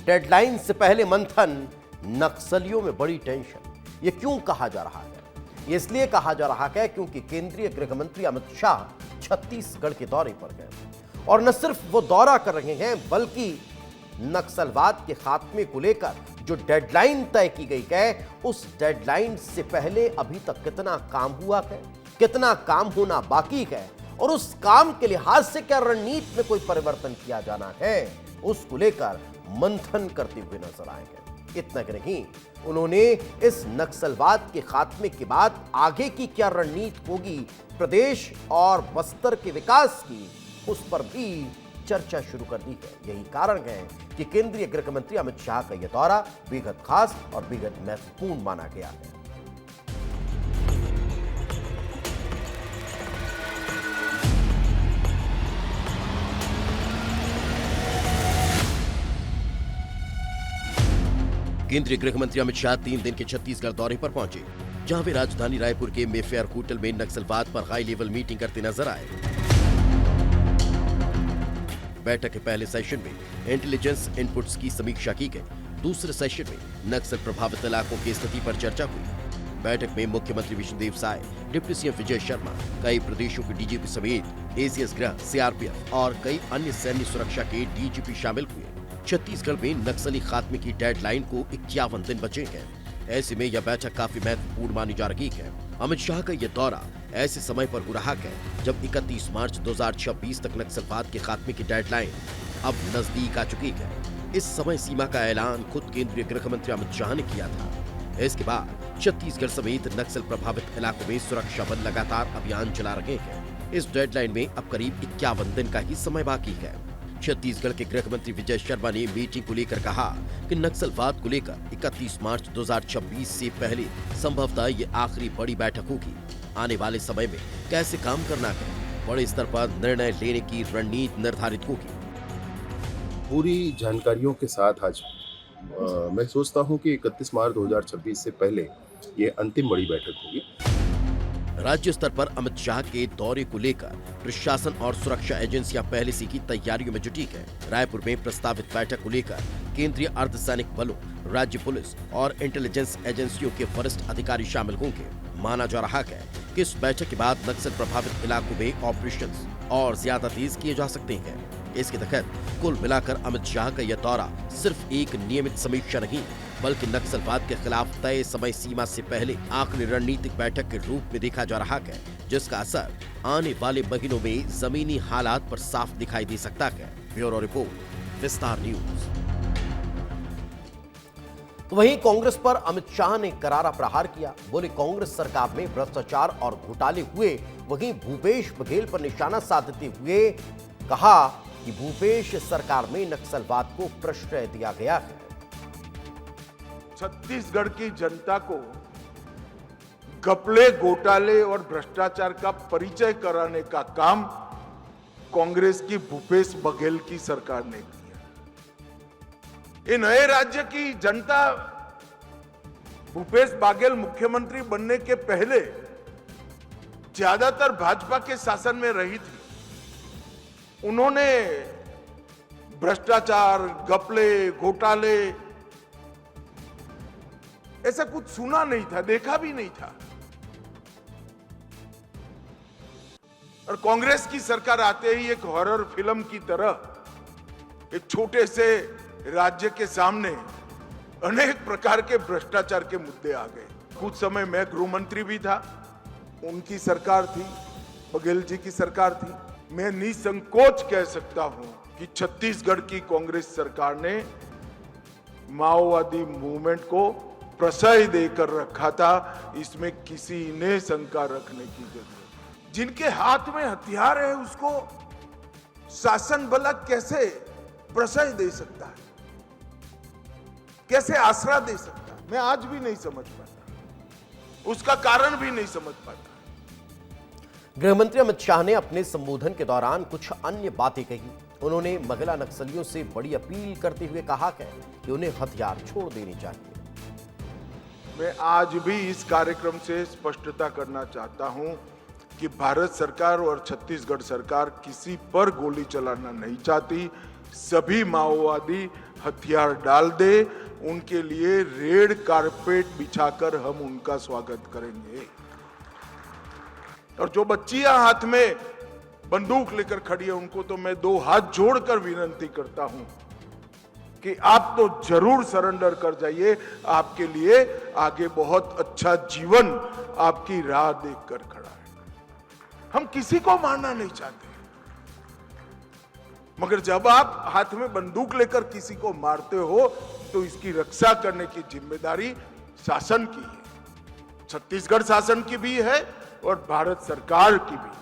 Deadline से पहले मंथन, नक्सलियों में बड़ी टेंशन। ये क्यों कहा जा रहा है? ये इसलिए कहा जा रहा है क्योंकि केंद्रीय गृह मंत्री अमित शाह छत्तीसगढ़ के दौरे पर गए और न सिर्फ वो दौरा कर रहे हैं बल्कि नक्सलवाद के खात्मे को लेकर जो डेडलाइन तय की गई है, उस डेडलाइन से पहले अभी तक कितना काम हुआ है, कितना काम होना बाकी है और उस काम के लिहाज से क्या रणनीति में कोई परिवर्तन किया जाना है, उसको लेकर मंथन करते हुए नजर आएंगे। इतना कि नहीं, उन्होंने इस नक्सलवाद के खात्मे के बाद आगे की क्या रणनीति होगी, प्रदेश और बस्तर के विकास की, उस पर भी चर्चा शुरू कर दी है। यही कारण है कि केंद्रीय गृह मंत्री अमित शाह का यह दौरा बेहद खास और बेहद महत्वपूर्ण माना गया है। केंद्रीय गृह मंत्री अमित शाह 3 दिन के छत्तीसगढ़ दौरे पर पहुंचे, जहां वे राजधानी रायपुर के मेफेयर होटल में नक्सलवाद पर हाई लेवल मीटिंग करते नजर आए। बैठक के पहले सेशन में इंटेलिजेंस इनपुट्स की समीक्षा की गई। दूसरे सेशन में नक्सल प्रभावित इलाकों की स्थिति पर चर्चा हुई। बैठक में मुख्यमंत्री विष्णुदेव साय, डिप्टी सीएम विजय शर्मा, कई प्रदेशों के डीजीपी समेत एसीएस गृह, सीआरपीएफ और कई अन्य सैन्य सुरक्षा के डीजीपी शामिल हुए। छत्तीसगढ़ में नक्सली खात्मे की डेडलाइन को 51 दिन बचे हैं। ऐसे में यह बैठक काफी महत्वपूर्ण मानी जा रही है। अमित शाह का यह दौरा ऐसे समय पर हो रहा है जब 31 मार्च 2026 तक नक्सलवाद के खात्मे की डेडलाइन अब नजदीक आ चुकी है। इस समय सीमा का ऐलान खुद केंद्रीय गृह मंत्री अमित शाह ने किया था। इसके बाद छत्तीसगढ़ समेत नक्सल प्रभावित इलाकों में सुरक्षा बल लगातार अभियान चला रहे हैं। इस डेडलाइन में अब करीब 51 दिन का ही समय बाकी है। छत्तीसगढ़ के गृह मंत्री विजय शर्मा ने मीटिंग को लेकर कहा कि नक्सलवाद को लेकर 31 मार्च 2026 से पहले संभवतः ये आखिरी बड़ी बैठक होगी। आने वाले समय में कैसे काम करना है, बड़े स्तर पर निर्णय लेने की रणनीति निर्धारित होगी। पूरी जानकारियों के साथ आज मैं सोचता हूं कि 31 मार्च 2026 से पहले ये अंतिम बड़ी बैठक होगी। राज्य स्तर पर अमित शाह के दौरे को लेकर प्रशासन और सुरक्षा एजेंसियां पहले से ही तैयारियों में जुटी हैं। रायपुर में प्रस्तावित बैठक को लेकर केंद्रीय अर्धसैनिक बलों, राज्य पुलिस और इंटेलिजेंस एजेंसियों के वरिष्ठ अधिकारी शामिल होंगे। माना जा रहा है कि इस बैठक के बाद नक्सल प्रभावित इलाकों में ऑपरेशंस और ज्यादा तेज किए जा सकते हैं। इसके तहत कुल मिलाकर अमित शाह का यह दौरा सिर्फ एक नियमित समीक्षा नहीं, बल्कि नक्सलवाद के खिलाफ तय समय सीमा से पहले आखिरी रणनीतिक बैठक के रूप में देखा जा रहा है, जिसका असर आने वाले महीनों में जमीनी हालात पर साफ दिखाई दे सकता है। ब्यूरो रिपोर्ट, विस्तार न्यूज। वहीं कांग्रेस पर अमित शाह ने करारा प्रहार किया। बोले, कांग्रेस सरकार में भ्रष्टाचार और घोटाले हुए। वहीं भूपेश बघेल पर निशाना साधते हुए कहा कि भूपेश सरकार में नक्सलवाद को प्रश्रय दिया गया है। छत्तीसगढ़ की जनता को घपले, घोटाले और भ्रष्टाचार का परिचय कराने का काम कांग्रेस की भूपेश बघेल की सरकार ने किया। ये नए राज्य की जनता भूपेश बघेल मुख्यमंत्री बनने के पहले ज्यादातर भाजपा के शासन में रही थी। उन्होंने भ्रष्टाचार, घपले, घोटाले ऐसा कुछ सुना नहीं था, देखा भी नहीं था। और कांग्रेस की सरकार आते ही एक हॉरर फिल्म की तरह एक छोटे से राज्य के सामने अनेक प्रकार के भ्रष्टाचार के मुद्दे आ गए। कुछ समय मैं गृह मंत्री भी था, उनकी सरकार थी, बघेल जी की सरकार थी। मैं निसंकोच कह सकता हूं कि छत्तीसगढ़ की कांग्रेस सरकार ने माओवादी मूवमेंट को प्रश्रय देकर रखा था। इसमें किसी ने शंका रखने की जरूरत। जिनके हाथ में हथियार है उसको शासन बल कैसे प्रश्रय दे सकता है, कैसे आसरा दे सकता है, मैं आज भी नहीं समझ पाता, उसका कारण भी नहीं समझ पाता। गृहमंत्री अमित शाह ने अपने संबोधन के दौरान कुछ अन्य बातें कही। उन्होंने महिला नक्सलियों से बड़ी अपील करते हुए कहा कि उन्हें हथियार छोड़ देने चाहिए। मैं आज भी इस कार्यक्रम से स्पष्टता करना चाहता हूं कि भारत सरकार और छत्तीसगढ़ सरकार किसी पर गोली चलाना नहीं चाहती। सभी माओवादी हथियार डाल दे, उनके लिए रेड कारपेट बिछाकर हम उनका स्वागत करेंगे। और जो बच्चियां हाथ में बंदूक लेकर खड़ी है, उनको तो मैं 2 हाथ जोड़कर विनती करता हूं कि आप तो जरूर सरेंडर कर जाइए। आपके लिए आगे बहुत अच्छा जीवन आपकी राह देखकर खड़ा है। हम किसी को मारना नहीं चाहते, मगर जब आप हाथ में बंदूक लेकर किसी को मारते हो तो इसकी रक्षा करने की जिम्मेदारी शासन की है, छत्तीसगढ़ शासन की भी है और भारत सरकार की भी।